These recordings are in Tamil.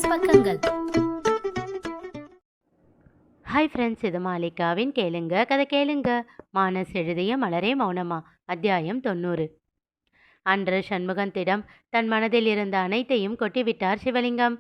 மானஸ் பக்கங்கள். ஹாய் ஃப்ரெண்ட்ஸ், இது மாலிகாவின் கேளுங்க கதை கேளுங்க. மானஸ் எழுதிய மலரே மௌனமா, அத்தியாயம் 90. அன்று சண்முகத்திடம் தன் மனதில் இருந்த அனைத்தையும் கொட்டிவிட்டார் சிவலிங்கம்.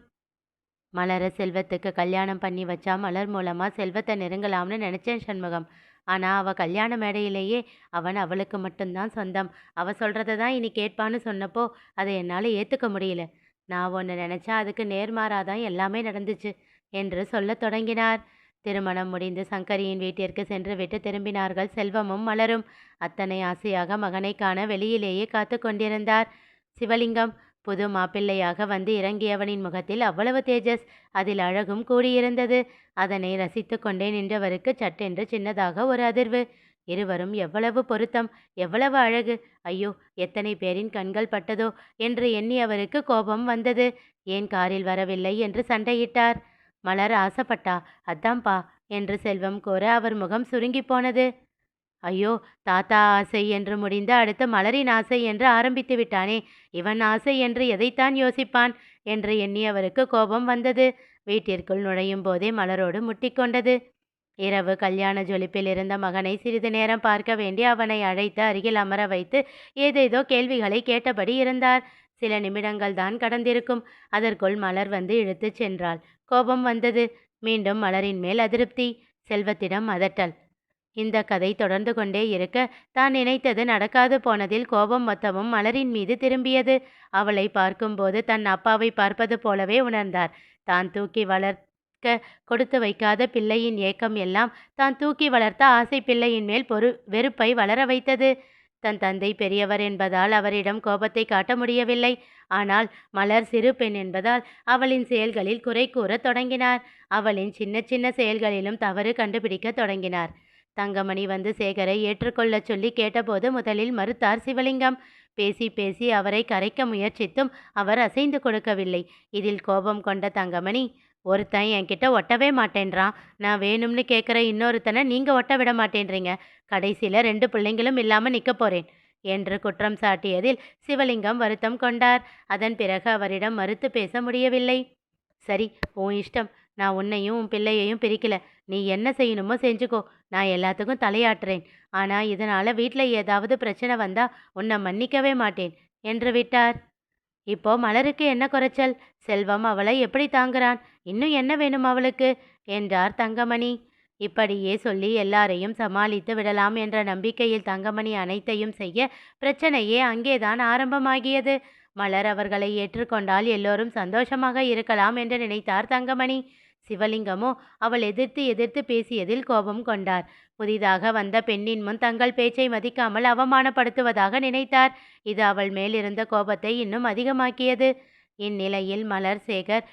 மலரை செல்வத்துக்கு கல்யாணம் பண்ணி வச்சா மலர் மூலமா செல்வத்தை நெருங்கலாம்னு நினைச்சேன் சண்முகம். ஆனால் அவள் கல்யாண மேடையிலேயே அவன் அவளுக்கு மட்டும்தான் சொந்தம், அவள் சொல்கிறத தான் இனி கேட்பான்னு சொன்னப்போ அதை என்னால் ஏற்றுக்க முடியல. நான் ஒன்று நினச்சா அதுக்கு நேர்மாறாதான் எல்லாமே நடந்துச்சு என்று சொல்லத் தொடங்கினார். திருமணம் முடிந்து சங்கரியின் வீட்டிற்கு சென்று விட்டு திரும்பினார்கள் செல்வமும் மலரும். அத்தனை ஆசையாக மகனை காண வெளியிலேயே காத்து கொண்டிருந்தார் சிவலிங்கம். புது மாப்பிள்ளையாக வந்து இறங்கியவனின் முகத்தில் அவ்வளவு தேஜஸ், அதில் அழகும் கூடியிருந்தது. அதனை ரசித்து கொண்டே நின்றவருக்கு சட்டென்று சின்னதாக ஒரு அதிர்வு. இருவரும் எவ்வளவு பொருத்தம், எவ்வளவு அழகு! ஐயோ, எத்தனை பேரின் கண்கள் பட்டதோ என்று எண்ணி அவருக்கு கோபம் வந்தது. ஏன் காரில் வரவில்லை என்று சண்டையிட்டார். மலர் ஆசைப்பட்டா, அதான்பா என்று செல்வம் கூற அவர் முகம் சுருங்கி போனது. ஐயோ, தாத்தா ஆசை என்று முடிந்த அடுத்து மலரின் ஆசை என்று ஆரம்பித்து விட்டானே, இவன் ஆசை என்று எதைத்தான் யோசிப்பான் என்று எண்ணியவருக்கு கோபம் வந்தது. வீட்டிற்குள் நுழையும் போதே மலரோடு முட்டிக்கொண்டது. இரவு கல்யாண ஜொலிப்பில் இருந்த மகனை சிறிது நேரம் பார்க்க வேண்டி அவனை அழைத்து அருகில் அமர வைத்து ஏதேதோ கேள்விகளை கேட்டபடி இருந்தார். சில நிமிடங்கள் தான் கடந்திருக்கும். அதற்குள் மலர் வந்து இழுத்துச் சென்றாள். கோபம் வந்தது. மீண்டும் மலரின் மேல் அதிருப்தி, செல்வத்திடம் அதட்டல். இந்த கதை தொடர்ந்து கொண்டே இருக்க தான் நினைத்தது நடக்காது போனதில் கோபம் மொத்தமும் மலரின் மீது திரும்பியது. அவளை பார்க்கும்போது தன் அப்பாவை பார்ப்பது போலவே உணர்ந்தார். தான் தூக்கி வளர்க்க கொடுத்து வைக்காத பிள்ளையின் ஏக்கம் எல்லாம் தான் தூக்கி வளர்த்த ஆசை பிள்ளையின் மேல் வெறுப்பை வளர வைத்தது. தன் தந்தை பெரியவர் என்பதால் அவரிடம் கோபத்தை காட்ட முடியவில்லை. ஆனால் மலர் சிறு பெண் என்பதால் அவளின் செயல்களில் குறை கூறத் தொடங்கினார். அவளின் சின்ன சின்ன செயல்களிலும் தவறு கண்டுபிடிக்க தொடங்கினார். தங்கமணி வந்து சேகரை ஏற்றுக்கொள்ளச் சொல்லி கேட்டபோது முதலில் மறுத்தார் சிவலிங்கம். பேசி பேசி அவரை கரைக்க முயற்சித்தும் அவர் அசைந்து கொடுக்கவில்லை. இதில் கோபம் கொண்ட தங்கமணி, ஒருத்தன் என்கிட்ட ஒட்டவே மாட்டேன்றான், நான் வேணும்னு கேட்குற இன்னொருத்தனை நீங்கள் ஒட்ட விட மாட்டேன்றீங்க, கடைசியில் 2 பிள்ளைங்களும் இல்லாமல் நிற்க போகிறேன் என்று குற்றம் சாட்டியதில் சிவலிங்கம் வருத்தம் கொண்டார். அதன் பிறகு அவரிடம் மறுத்து பேச முடியவில்லை. சரி, உன் இஷ்டம், நான் உன்னையும் உன் பிள்ளையையும் பிரிக்கல, நீ என்ன செய்யணுமோ செஞ்சுக்கோ, நான் எல்லாத்துக்கும் தலையாட்டுறேன். ஆனால் இதனால் வீட்டில் ஏதாவது பிரச்சனை வந்தா உன்னை மன்னிக்கவே மாட்டேன் என்று விட்டார். இப்போ மலருக்கு என்ன குறைச்சல்? செல்வம் அவளை எப்படி தாங்குறான்? இன்னும் என்ன வேணும் அவளுக்கு என்றார் தங்கமணி. இப்படியே சொல்லி எல்லாரையும் சமாளித்து விடலாம் என்ற நம்பிக்கையில் தங்கமணி அனைத்தையும் செய்ய பிரச்சனையே அங்கேதான் ஆரம்பமாகியது. மலர் அவர்களை ஏற்றுக்கொண்டால் எல்லோரும் சந்தோஷமாக இருக்கலாம் என்று நினைத்தார் தங்கமணி. சிவலிங்கமோ அவள் எதிர்த்து எதிர்த்து பேசியதில் கோபம் கொண்டார். புதிதாக வந்த பெண்ணின் முன் தங்கள் பேச்சை மதிக்காமல் அவமானப்படுத்துவதாக நினைத்தார். இது அவள் மேல் இருந்த கோபத்தை இன்னும் அதிகமாக்கியது. இந்நிலையில் மலர், சேகர்,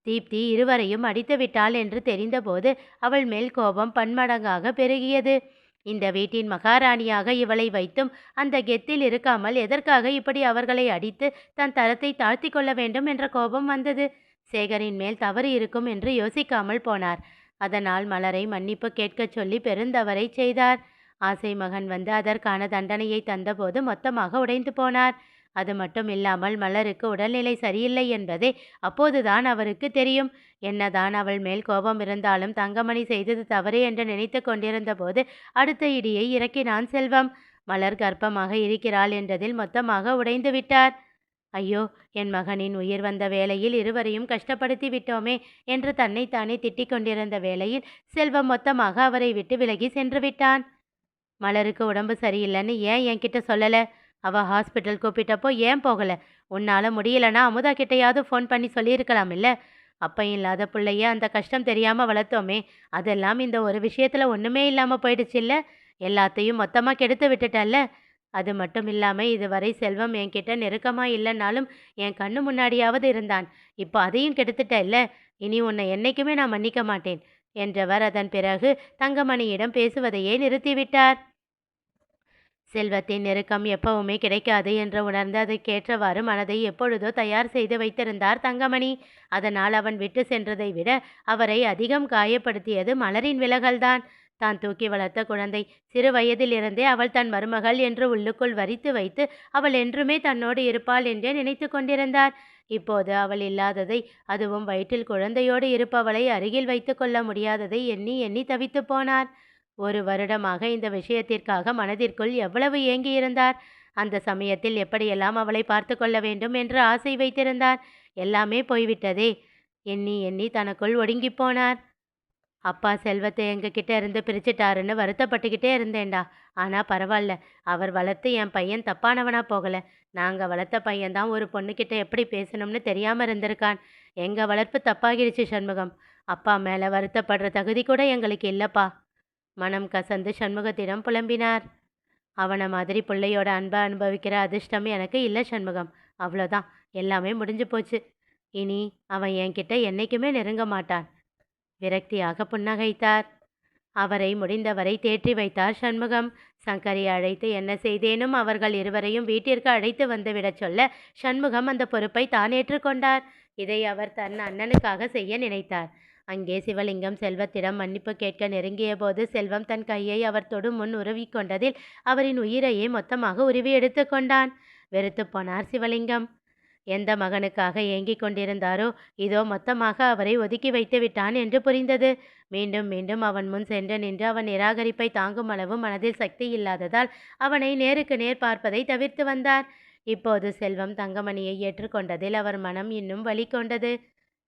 தீப்தி இருவரையும் அடித்து விட்டாள் என்று தெரிந்தபோது அவள் மேல் கோபம் பன்மடங்காக பெருகியது. இந்த வீட்டின் மகாராணியாக இவளை வைத்தும் அந்த கெத்தில் இருக்காமல் எதற்காக இப்படி அவர்களை அடித்து தன் தரத்தை தாழ்த்தி கொள்ள வேண்டும் என்ற கோபம் வந்தது. சேகரின் மேல் தவறு இருக்கும் என்று யோசிக்காமல் போனார். அதனால் மலரை மன்னிப்பு கேட்கச் சொல்லி பெருந்தவரை செய்தார். ஆசை மகன் வந்து அதற்கான தண்டனையை தந்தபோது மொத்தமாக உடைந்து போனார். அது மட்டும் இல்லாமல் மலருக்கு உடல்நிலை சரியில்லை என்பதே அப்போதுதான் அவருக்கு தெரியும். என்னதான் அவள் மேல் கோபம் இருந்தாலும் தங்கமணி செய்தது தவறு என்று நினைத்து கொண்டிருந்த போது அடுத்த இடியை இறக்கினான் செல்வம். மலர் கர்ப்பமாக இருக்கிறாள் என்றதில் மொத்தமாக உடைந்து விட்டார். ஐயோ, என் மகனின் உயிர் வந்த வேளையில் இருவரையும் கஷ்டப்படுத்தி விட்டோமே என்று தன்னைத்தானே திட்டிக் கொண்டிருந்த வேளையில் செல்வம் மொத்தமாக அவரை விட்டு விலகி சென்று விட்டான். மலருக்கு உடம்பு சரியில்லைன்னு ஏன் என்கிட்ட சொல்லலை? அவள் ஹாஸ்பிட்டல் கூப்பிட்டப்போ ஏன் போகலை? உன்னால் முடியலன்னா அமுதா கிட்டையாவது ஃபோன் பண்ணி சொல்லியிருக்கலாம் இல்லை? அப்போ இல்லாத பிள்ளைய அந்த கஷ்டம் தெரியாமல் வளர்த்தோமே, அதெல்லாம் இந்த ஒரு விஷயத்தில் ஒன்றுமே இல்லாமல் போயிடுச்சு இல்லை? எல்லாத்தையும் மொத்தமாக கெடுத்து விட்டுட்டல்ல? அது மட்டும் இல்லாமல் இதுவரை செல்வம் என்கிட்ட நெருக்கமாக இல்லைன்னாலும் என் கண்ணு முன்னாடியாவது இருந்தான். இப்போ அதையும் கெடுத்துட்ட இல்லை? இனி உன்னை என்னைக்குமே நான் மன்னிக்க மாட்டேன் என்றவர் அதன் பிறகு தங்கமணியிடம் பேசுவதையே நிறுத்திவிட்டார். செல்வத்தின் நெருக்கம் எப்பவுமே கிடைக்காது என்று உணர்ந்து அதற்கேற்றவாறு மனதை எப்பொழுதோ தயார் செய்து வைத்திருந்தார் தங்கமணி. அதனால் அவன் விட்டு சென்றதை விட அவரை அதிகம் காயப்படுத்தியது மலரின் விலகல்தான். தான் தூக்கி வளர்த்த குழந்தை. சிறு வயதிலிருந்தே அவள் தன் மருமகள் என்று உள்ளுக்குள் வரித்து வைத்து அவள் என்றுமே தன்னோடு இருப்பாள் என்றே நினைத்து கொண்டிருந்தார். இப்போது அவள் இல்லாததை, அதுவும் வயிற்றில் குழந்தையோடு இருப்பவளை அருகில் வைத்து கொள்ள முடியாததை எண்ணி எண்ணி தவித்து போனார். 1 வருடமாக இந்த விஷயத்திற்காக மனதிற்குள் எவ்வளவு ஏங்கியிருந்தார். அந்த சமயத்தில் எப்படியெல்லாம் அவளை பார்த்து கொள்ள வேண்டும் என்று ஆசை வைத்திருந்தார். எல்லாமே போய்விட்டதே. எண்ணி எண்ணி தனக்குள் ஒடுங்கி போனார். அப்பா செல்வத்தை எங்ககிட்ட இருந்து பிரிச்சுட்டாருன்னு வருத்தப்பட்டுக்கிட்டே இருந்தேன்டா. ஆனால் பரவாயில்ல, அவர் வளர்த்து என் பையன் தப்பானவனா போகலை. நாங்கள் வளர்த்த பையன்தான் ஒரு பொண்ணுக்கிட்ட எப்படி பேசணும்னு தெரியாமல் இருந்திருக்கான். எங்கள் வளர்ப்பு தப்பாகிடுச்சு சண்முகம். அப்பா மேலே வருத்தப்படுற தகுதி கூட எங்களுக்கு இல்லைப்பா. மனம் கசந்து சண்முகத்திடம் புலம்பினார். அவனை மாதிரி பிள்ளையோட அன்பை அனுபவிக்கிற அதிர்ஷ்டம் எனக்கு இல்லை சண்முகம். அவ்வளோதான், எல்லாமே முடிஞ்சு போச்சு. இனி அவன் என்கிட்ட என்னைக்குமே நெருங்க மாட்டான். விரக்தியாக புன்னகைத்தார். அவரை முடிந்தவரை தேற்றி வைத்தார் சண்முகம். சங்கரை அழைத்து என்ன செய்தேனும் அவர்கள் இருவரையும் வீட்டிற்கு அழைத்து வந்துவிடச் சொல்ல சண்முகம் அந்த பொறுப்பை தான் ஏற்றுக்கொண்டார். இதை அவர் தன் அண்ணனுக்காக செய்ய நினைத்தார். அங்கே சிவலிங்கம் செல்வத்திடம் மன்னிப்பு கேட்க நெருங்கிய போது செல்வம் தன் கையை அவர் தொடும் முன் உருவி கொண்டதில் அவரின் உயிரையே மொத்தமாக உருவி எடுத்து கொண்டான். வெறுத்து போனார் சிவலிங்கம். எந்த மகனுக்காக ஏங்கிக் கொண்டிருந்தாரோ இதோ மொத்தமாக அவரை ஒதுக்கி வைத்து விட்டான் என்று புரிந்தது. மீண்டும் மீண்டும் அவன் முன் சென்று நின்று அவன் நிராகரிப்பை தாங்கும் அளவு மனதில் சக்தி இல்லாததால் அவனை நேருக்கு நேர் பார்ப்பதை தவிர்த்து வந்தார். இப்போது செல்வம் தங்கமணியை ஏற்றுக்கொண்டதில் அவர் மனம் இன்னும் வலி கொண்டது.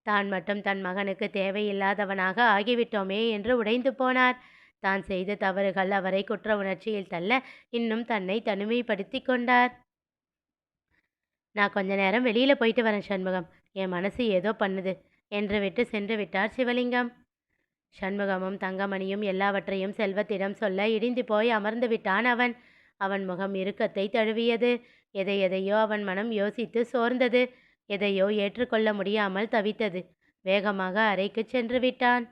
தான் மட்டும் தன் மகனுக்கு தேவையில்லாதவனாக ஆகிவிட்டோமே என்று உடைந்து போனார். தான் செய்த தவறுகள் அவரை குற்ற உணர்ச்சியில் தள்ள இன்னும் தன்னை தனிமைப்படுத்தி கொண்டார். நான் கொஞ்ச நேரம் வெளியில் போயிட்டு வரேன் சண்முகம், என் மனசு ஏதோ பண்ணுது என்று விட்டு சென்று விட்டார் சிவலிங்கம். சண்முகமும் தங்கமணியும் எல்லாவற்றையும் செல்வத்திடம் சொல்ல இடிந்து போய் அமர்ந்து விட்டான் அவன். அவன் முகம் இறுக்கத்தை தழுவியது. எதையோ அவன் மனம் யோசித்து சோர்ந்தது. எதையோ ஏற்றுக்கொள்ள முடியாமல் தவித்தது. வேகமாக அறைக்கு சென்று விட்டான்.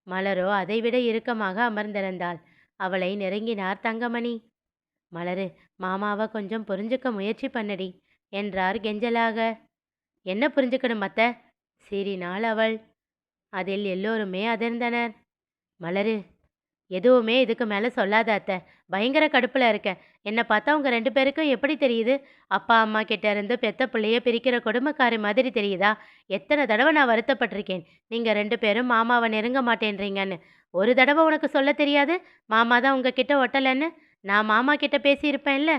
மலரோ அதைவிட இறுக்கமாக அமர்ந்திருந்தாள். அவளை நெருங்கினார் தங்கமணி. மலரு, மாமாவை கொஞ்சம் புரிஞ்சுக்க முயற்சி பண்ணடி என்றார் கெஞ்சலாக. என்ன புரிஞ்சுக்கணும் அத்தை? சீறினாள் அவள். அதில் எல்லோருமே அதிர்ந்தனர். மலரு, எதுவுமே இதுக்கு மேலே சொல்லாத அத்தை, பயங்கர கடுப்பில் இருக்கேன். என்னை பார்த்தா உங்கள் 2 பேருக்கும் எப்படி தெரியுது? அப்பா அம்மா கிட்ட இருந்து பெத்த பிள்ளைய பிரிக்கிற கொடுமைக்காரி மாதிரி தெரியுதா? எத்தனை தடவை நான் வருத்தப்பட்டிருக்கேன், நீங்கள் 2 பேரும் மாமாவை நெருங்க மாட்டேன்றீங்கன்னு. ஒரு தடவை உனக்கு சொல்ல தெரியாது மாமா தான் உங்ககிட்ட ஒட்டலைன்னு? நான் மாமா கிட்ட பேசியிருப்பேன்ல.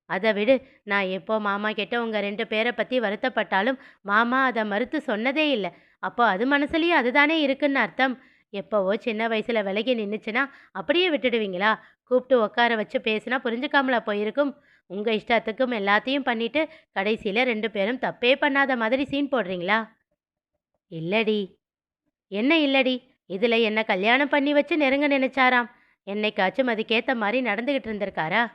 அதை விடு, நான் எப்போ மாமா கிட்ட உங்கள் 2 பேரை பற்றி வருத்தப்பட்டாலும் மாமா அதை மறுத்து சொன்னதே இல்லை. அப்போ அது மனசுலேயும் அதுதானே இருக்குன்னு அர்த்தம். எப்போவோ சின்ன வயசில் விலகி நின்றுச்சுன்னா அப்படியே விட்டுடுவீங்களா? கூப்பிட்டு உட்கார வச்சு பேசினா புரிஞ்சுக்காமலா போயிருக்கும்? உங்கள் இஷ்டத்துக்கும் எல்லாத்தையும் பண்ணிட்டு கடைசியில் 2 பேரும் தப்பே பண்ணாத மாதிரி சீன் போடுறீங்களா? இல்லடி. என்ன இல்லடி? இதில் என்ன கல்யாணம் பண்ணி வச்சு நெருங்க நினைச்சாராம். என்னைக்காச்சும் அதுக்கேற்ற மாதிரி நடந்துக்கிட்டு இருந்திருக்காரா?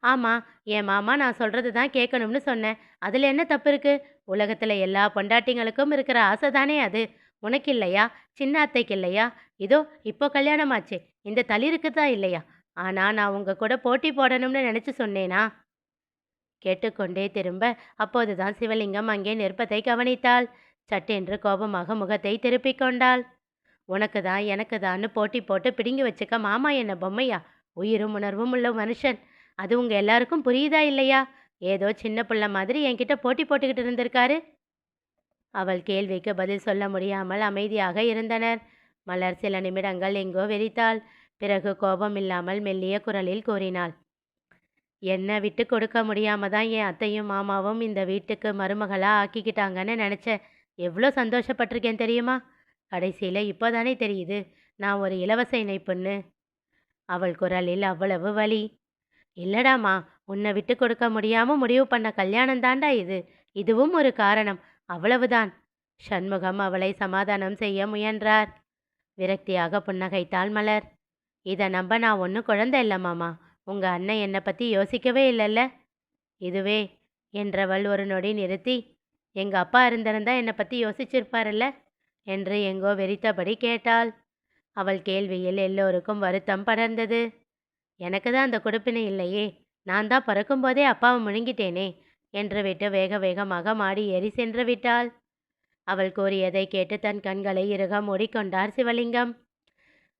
ஆமாம், என் மாமா நான் சொல்கிறது தான் கேட்கணும்னு சொன்னேன். அதில் என்ன தப்பு இருக்குது? உலகத்தில் எல்லா பொண்டாட்டிங்களுக்கும் இருக்கிற ஆசை தானே அது. உனக்கு இல்லையா? சின்ன அத்தைக்கு இல்லையா? இதோ இப்போ கல்யாணமாச்சே, இந்த தளிருக்கு தான் இல்லையா? ஆனால் நான் உங்கள் கூட போட்டி போடணும்னு நினச்சி சொன்னேனா? கேட்டுக்கொண்டே திரும்ப அப்போதுதான் சிவலிங்கம் அங்கே நிற்பதை கவனித்தாள். சட்டென்று கோபமாக முகத்தை திருப்பிக் கொண்டாள். உனக்கு தான் எனக்கு தான்னு போட்டி போட்டு பிடுங்கி வச்சுக்க மாமா என்ன பொம்மையா? உயிரும் உணர்வும் உள்ள மனுஷன். அது உங்கள் எல்லாருக்கும் புரியுதா இல்லையா? ஏதோ சின்ன பிள்ளை மாதிரி என்கிட்ட போட்டி போட்டுக்கிட்டு இருந்திருக்காரு. அவள் கேள்விக்கு பதில் சொல்ல முடியாமல் அமைதியாக இருந்தனர். மலர் சில நிமிடங்கள் எங்கோ வெறித்தாள். பிறகு கோபம் இல்லாமல் மெல்லிய குரலில் கூறினாள். என்ன விட்டு கொடுக்க முடியாம தான் என் அத்தையும் மாமாவும் இந்த வீட்டுக்கு மருமகளாக ஆக்கிக்கிட்டாங்கன்னு நினச்சேன். எவ்வளோ சந்தோஷப்பட்டிருக்கேன் தெரியுமா? கடைசியில் இப்போதானே தெரியுது நான் ஒரு இலவச இணைப்புன்னு. அவள் குரலில் அவ்வளவு வலி. இல்லடாமா, உன்னை விட்டு கொடுக்க முடியாமல் முடிவு பண்ண கல்யாணம் தாண்டா இது. இதுவும் ஒரு காரணம், அவ்வளவுதான். சண்முகம் அவளை சமாதானம் செய்ய முயன்றார். விரக்தியாக புன்னகைத்தாள் மலர். இதை நம்ப நான் ஒன்றும் குழந்தை இல்லை மாமா. உங்கள் அண்ணன் என்னை பற்றி யோசிக்கவே இல்லைல்ல. இதுவே என்றவள் ஒரு நொடி நிறுத்தி, எங்கள் அப்பா இருந்திருந்தா என்னை பற்றி யோசிச்சிருப்பார்ல என்று எங்கோ வெறித்தபடி கேட்டாள். அவள் கேள்வியில் எல்லோருக்கும் வருத்தம் படர்ந்தது. எனக்கு தான் அந்த கொடுப்பினை இல்லையே, நான் தான் பறக்கும்போதே அப்பாவை முழுங்கிட்டேனே என்று விட்டு வேக வேகமாக மாடி ஏறி சென்று விட்டாள். அவள் கூறியதை கேட்டு தன் கண்களை இறுக மூடிக்கொண்டார் சிவலிங்கம்.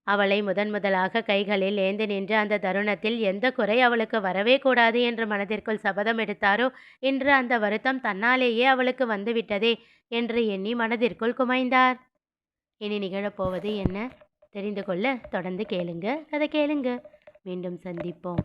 அவளை முதலாக கைகளில் ஏந்தி நின்ற அந்த தருணத்தில் எந்த குறை அவளுக்கு வரவே கூடாது என்று மனதிற்குள் சபதம் எடுத்தாரோ, இன்று அந்த வருத்தம் தன்னாலேயே அவளுக்கு வந்துவிட்டதே என்று எண்ணி மனதிற்குள் குமைந்தார். இனி நிகழப்போவது என்ன தெரிந்து கொள்ள தொடர்ந்து கேளுங்க. கதை கேளுங்க. மீண்டும் சந்திப்போம்.